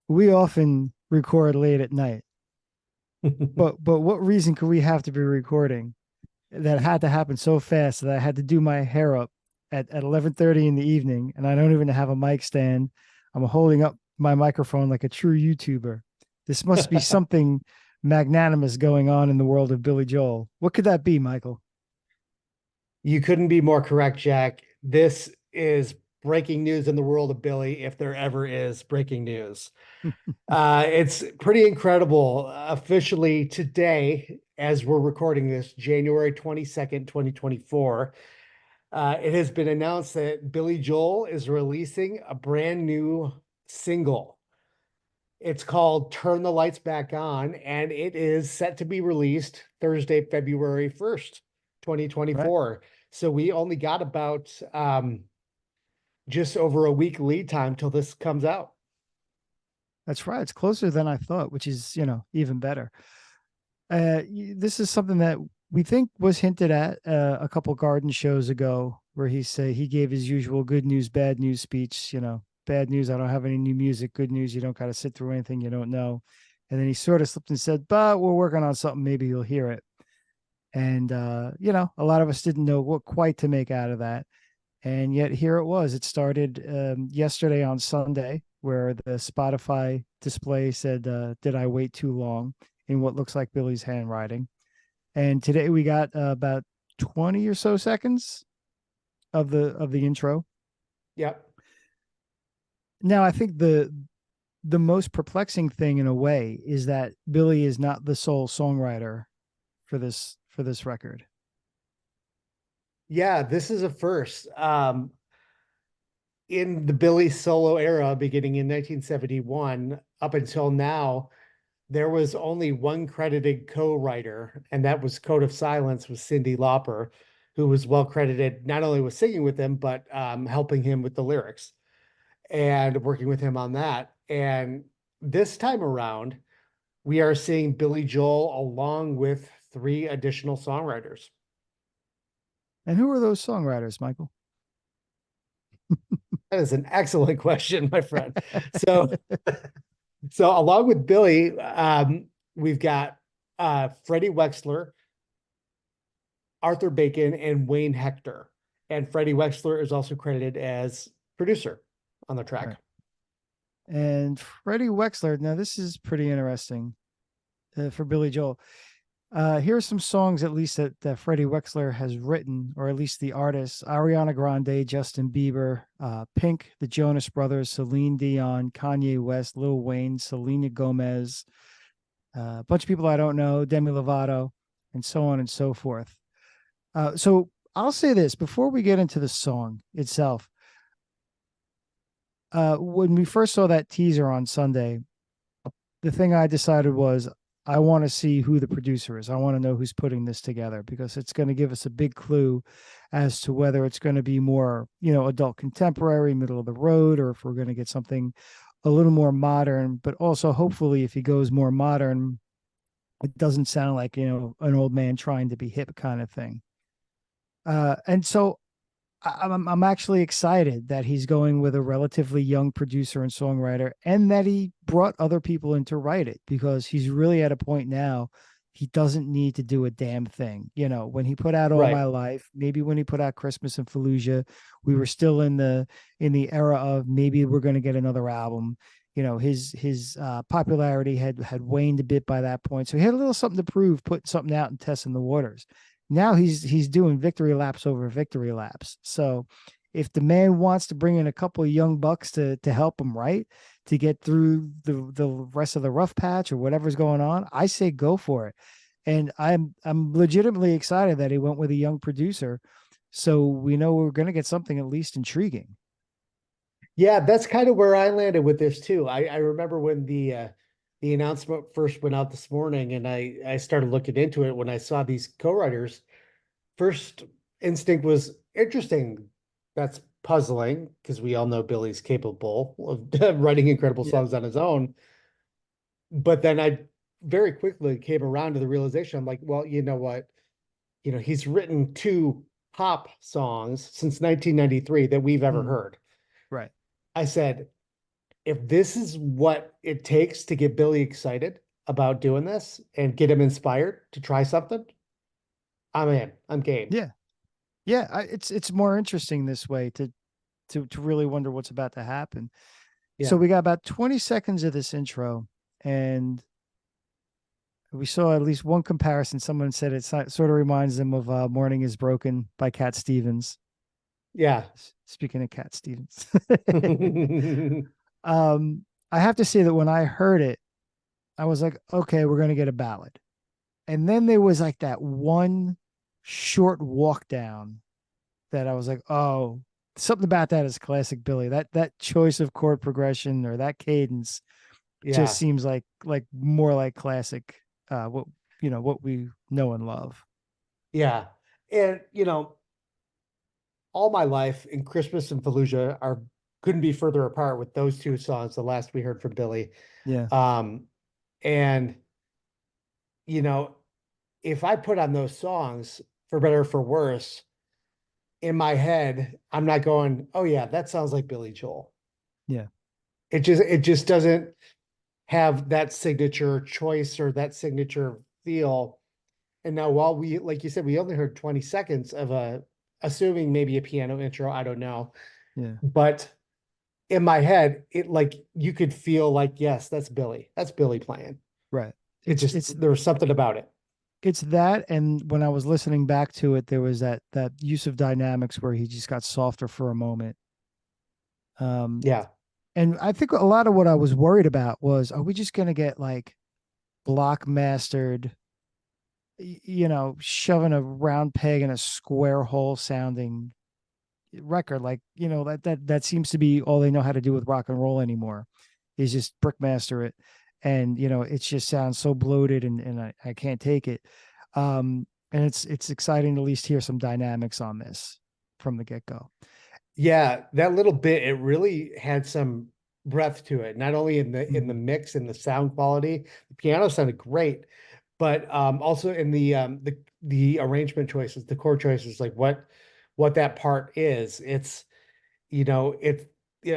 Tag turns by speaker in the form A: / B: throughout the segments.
A: we often record late at night, but what reason could we have to be recording that had to happen so fast that I had to do my hair up at 11:30 in the evening, and I don't even have a mic stand. I'm holding up my microphone like a true YouTuber. This must be something magnanimous going on in the world of Billy Joel. What could that be, Michael?
B: You couldn't be more correct, Jack. This is breaking news in the world of Billy, if there ever is breaking news. It's pretty incredible. Officially today, as we're recording this, January 22nd, 2024, it has been announced that Billy Joel is releasing a brand new single. It's called Turn the Lights Back On, and it is set to be released Thursday, February 1st,
A: Right.
B: 2024. So we only got about just over a week lead time till this comes out.
A: That's right. It's closer than I thought, which is, even better. This is something that we think was hinted at a couple garden shows ago, where he gave his usual good news, bad news speech. Bad news, I don't have any new music. Good news, you don't got to sit through anything you don't know. And then he sort of slipped and said, "But we're working on something. Maybe you'll hear it." And a lot of us didn't know what quite to make out of that. And yet here it was. It started yesterday on Sunday, where the Spotify display said, "Did I wait too long?" in what looks like Billy's handwriting. And today we got about 20 or so seconds of the intro.
B: Yep.
A: Now I think the most perplexing thing in a way is that Billy is not the sole songwriter for this record.
B: Yeah, this is a first. In the Billy solo era, beginning in 1971, up until now, there was only one credited co-writer, and that was Code of Silence with Cyndi Lauper, who was well credited not only with singing with him, but helping him with the lyrics and working with him on that. And this time around, we are seeing Billy Joel along with three additional songwriters.
A: And who are those songwriters, Michael?
B: That is an excellent question, my friend. So, so along with Billy, we've got Freddie Wexler, Arthur Bacon, and Wayne Hector. And Freddie Wexler is also credited as producer on the track.
A: Right. And Freddie Wexler. Now this is pretty interesting for Billy Joel. Here are some songs, at least that Freddie Wexler has written, or at least the artists: Ariana Grande, Justin Bieber, Pink, the Jonas Brothers, Celine Dion, Kanye West, Lil Wayne, Selena Gomez, a bunch of people I don't know, Demi Lovato, and so on and so forth. So I'll say this before we get into the song itself. When we first saw that teaser on Sunday, the thing I decided was I want to see who the producer is. I want to know who's putting this together, because it's going to give us a big clue as to whether it's going to be more, adult contemporary, middle of the road, or if we're going to get something a little more modern. But also, hopefully, if he goes more modern, it doesn't sound like, an old man trying to be hip kind of thing. And so I'm actually excited that he's going with a relatively young producer and songwriter, and that he brought other people in to write it, because he's really at a point now he doesn't need to do a damn thing. When he put out All
B: Right.
A: My Life, maybe when he put out Christmas in Fallujah, we were still in the era of maybe we're going to get another album. His popularity had waned a bit by that point, so he had a little something to prove, putting something out and testing the waters. Now he's doing victory laps over victory laps. So if the man wants to bring in a couple of young bucks to help him, right, to get through the rest of the rough patch or whatever's going on, I say go for it. And I'm legitimately excited that he went with a young producer, so we know we're going to get something at least intriguing.
B: Yeah, that's kind of where I landed with this too. I remember when the announcement first went out this morning, and I started looking into it when I saw these co-writers. First instinct was interesting. That's puzzling because we all know Billy's capable of writing incredible
A: Yeah.
B: songs on his own. But then I very quickly came around to the realization. I'm like, well, you know what? He's written two pop songs since 1993 that we've ever
A: Mm,
B: heard.
A: right.
B: I said, if this is what it takes to get Billy excited about doing this and get him inspired to try something, I'm in. I'm game.
A: Yeah. Yeah, it's more interesting this way to really wonder what's about to happen. So
B: Yeah.
A: we got about 20 seconds of this intro, and we saw at least one comparison. Someone said it sort of reminds them of "Morning Is Broken" by Cat Stevens.
B: Yeah.
A: Speaking of Cat Stevens, um, I have to say that when I heard it, I was like, okay, we're gonna get a ballad. And then there was like that one short walk down that I was like, oh, something about that is classic Billy. That choice of chord progression or that cadence just
B: Yeah.
A: seems like more like classic what what we know and love.
B: Yeah. And all my life in Christmas and Fallujah are couldn't be further apart with those two songs, the last we heard from Billy.
A: Yeah.
B: Um, and you know, if I put on those songs, for better or for worse, in my head, I'm not going, oh yeah, that sounds like Billy Joel.
A: Yeah.
B: It just doesn't have that signature choice or that signature feel. And now while we, like you said, we only heard 20 seconds of assuming maybe a piano intro, I don't know.
A: Yeah.
B: But in my head, it like you could feel like, yes, that's Billy. That's Billy playing.
A: Right.
B: It
A: It's
B: just
A: it's
B: there was something about it.
A: it's that, and when I was listening back to it, there was that use of dynamics where he just got softer for a moment. Um
B: Yeah.
A: and I think a lot of what I was worried about was, are we just going to get like block mastered, shoving a round peg in a square hole sounding record? Like, that seems to be all they know how to do with rock and roll anymore, is just brickmaster it. And, it just sounds so bloated, and I can't take it. And it's exciting to at least hear some dynamics on this from the get-go.
B: Yeah, that little bit, it really had some breath to it, not only in the
A: Mhm.
B: mix and the sound quality. The piano sounded great, but also in the arrangement choices, the chord choices, like what that part is. It's it's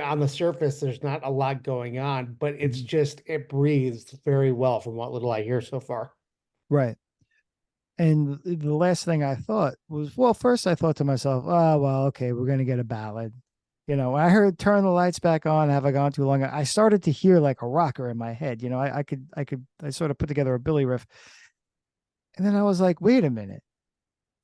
B: on the surface, there's not a lot going on, but it's
A: Mhm.
B: just it breathes very well from what little I hear so far.
A: Right. And the last thing I thought was, well, first I thought to myself, oh, well, okay, we're going to get a ballad. When I heard "Turn the Lights Back On," have I gone too long? I started to hear like a rocker in my head. I sort of put together a Billy riff. And then I was like, wait a minute.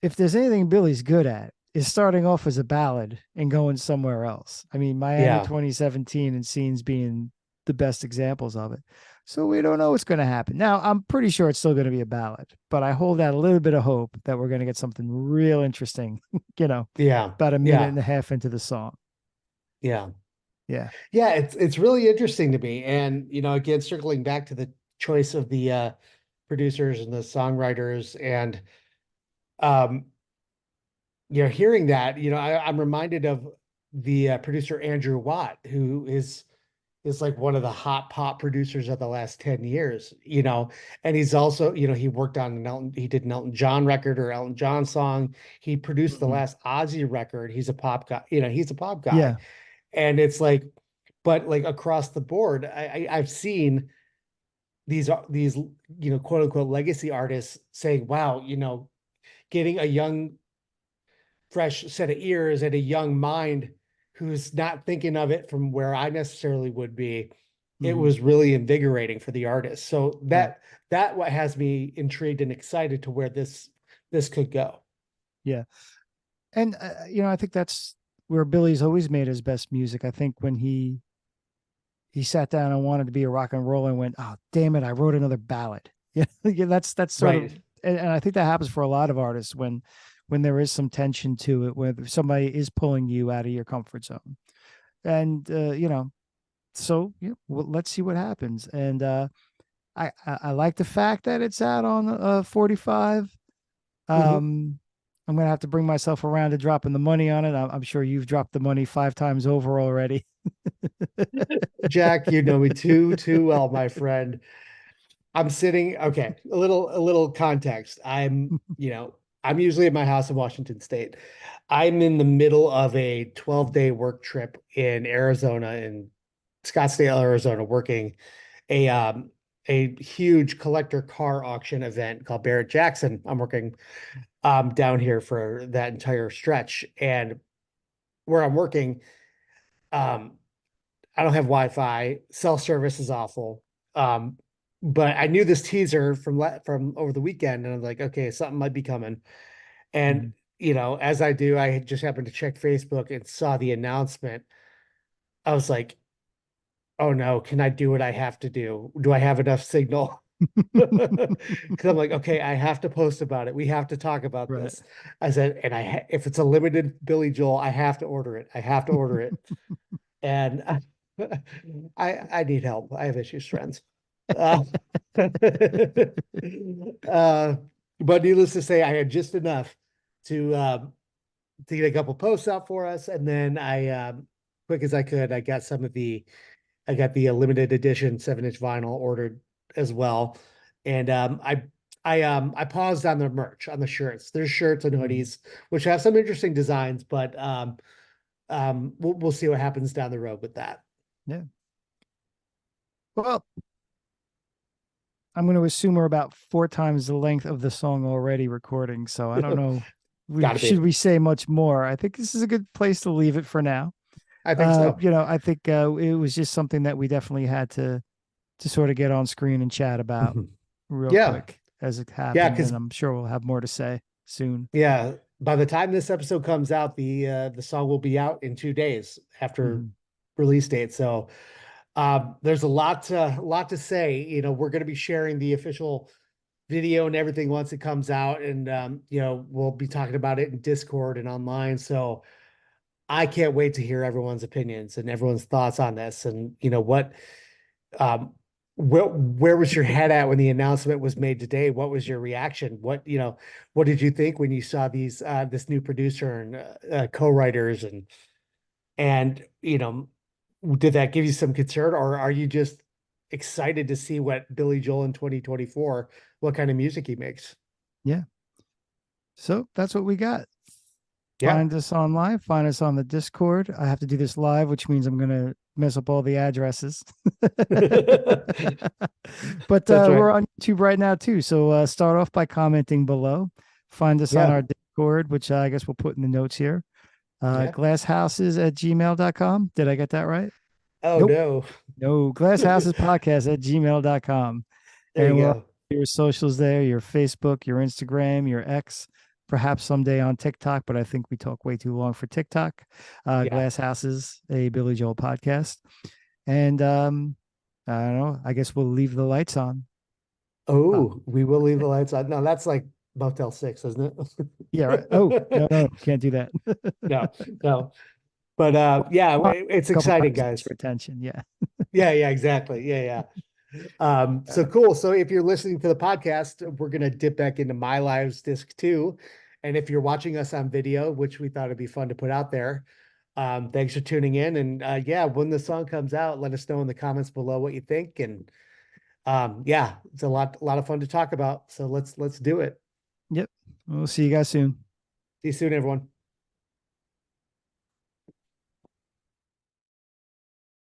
A: If there's anything Billy's good at, is starting off as a ballad and going somewhere else. I mean, Miami
B: Yeah.
A: 2017 and Scenes being the best examples of it. So we don't know what's going to happen. Now, I'm pretty sure it's still going to be a ballad, but I hold out a little bit of hope that we're going to get something real interesting, you know,
B: Yeah.
A: about a minute
B: Yeah.
A: and a half into the song.
B: Yeah.
A: Yeah.
B: Yeah, it's really interesting to me. And again, circling back to the choice of the producers and the songwriters and um hearing that, I'm reminded of the producer Andrew Watt, who is like one of the hot pop producers of the last 10 years, and he's also, he worked on he did an Elton John record or Elton John song. He produced the
A: Mhm.
B: last Ozzy record. He's a pop guy, he's a pop guy.
A: Yeah.
B: And it's like, but like across the board, I've seen these quote unquote legacy artists saying, wow, getting a young fresh set of ears and a young mind who's not thinking of it from where I necessarily would be, it
A: Hmm.
B: was really invigorating for the artist. So
A: Right.
B: that what has me intrigued and excited to where this could go.
A: Yeah. And, I think that's where Billy's always made his best music. I think when he sat down and wanted to be a rock and roller and went, oh, damn it, I wrote another ballad. Yeah, yeah, that's sort of,
B: Right.
A: and I think that happens for a lot of artists when there is some tension to it, where somebody is pulling you out of your comfort zone. And so yeah, well, let's see what happens. And I like the fact that it's out on 45.
B: Mhm.
A: Um, I'm gonna have to bring myself around to dropping the money on it. I'm sure you've dropped the money 5 times over already.
B: Jack, you know me too well, my friend. I'm sitting, okay, a little context. I'm usually at my house in Washington State. I'm in the middle of a 12-day work trip in Arizona in Scottsdale, Arizona, working a um, a huge collector car auction event called Barrett Jackson. I'm working down here for that entire stretch, and where I'm working, um, I don't have Wi-Fi. Cell service is awful. Um, but I knew this teaser from over the weekend, and I'm like, okay, something might be coming. And
A: Mhm.
B: as I do, I just happened to check Facebook and saw the announcement. I was like, oh no, can I do what I have to do? Do I have enough signal? Because I'm like, okay, I have to post about it. We have to talk about
A: Right.
B: this. I said, and if it's a limited Billy Joel, I have to order it. I have to order it. And I need help. I have issues, friends. Uh, uh, but needless to say, I had just enough to to get a couple posts out for us, and then quick as I could, I got the limited edition 7-inch vinyl ordered as well, and I paused on the merch on the shirts. There's shirts and
A: Mhm.
B: hoodies which have some interesting designs, but we'll see what happens down the road with that.
A: Yeah. Well, I'm going to assume we're about 4 times the length of the song already recording. So I don't know.
B: Got to
A: Should
B: be.
A: we say much more? I think this is a good place to leave it for now.
B: I think so.
A: I think it was just something that we definitely had to sort of get on screen and chat about
B: Mhm.
A: real
B: Yeah.
A: quick as it
B: Yeah,
A: happened,
B: because
A: and I'm sure we'll have more to say soon.
B: yeah, by the time this episode comes out, the song will be out in 2 days after
A: Mhm.
B: release date. So there's a lot to say. We're going to be sharing the official video and everything once it comes out, and we'll be talking about it in Discord and online. So I can't wait to hear everyone's opinions and everyone's thoughts on this, and um where was your head at when the announcement was made today? What was your reaction? What did you think when you saw this new producer and co-writers, and did that give you some concern, or are you just excited to see what Billy Joel in 2024, what kind of music he makes?
A: Yeah. So that's what we got.
B: Yeah.
A: Find us online, find us on the Discord. I have to do this live, which means I'm going to mess up all the addresses. But
B: That's right.
A: we're on YouTube right now too. So start off by commenting below. Find us on
B: Yeah.
A: our Discord, which I guess we'll put in the notes here.
B: Yeah.
A: Glasshouses@gmail.com. Did I get that right?
B: Oh
A: Nope.
B: no.
A: No, glasshousespodcast@gmail.com.
B: There
A: And
B: you
A: we're on
B: go.
A: your socials there, your Facebook, your Instagram, your X, perhaps someday on TikTok, but I think we talk way too long for TikTok.
B: Yeah.
A: Glass Houses, a Billy Joel podcast. And I don't know. I guess we'll leave the lights on. Uh,
B: Oh, we will leave the lights on. No, that's like Motel 6, isn't it?
A: yeah, right. Oh, no, no, can't do that.
B: No, no. But yeah,
A: A
B: it's
A: couple
B: exciting,
A: times just
B: guys.
A: for attention. Yeah.
B: Yeah, yeah, exactly. Yeah, yeah. So
A: Uh,
B: cool. So if you're listening to the podcast, we're gonna dip back into My Lives disc 2. And if you're watching us on video, which we thought it'd be fun to put out there, thanks for tuning in. And yeah, when the song comes out, let us know in the comments below what you think. And yeah, it's a lot of fun to talk about. So let's do it.
A: yep. We'll see you guys soon.
B: See you soon, everyone.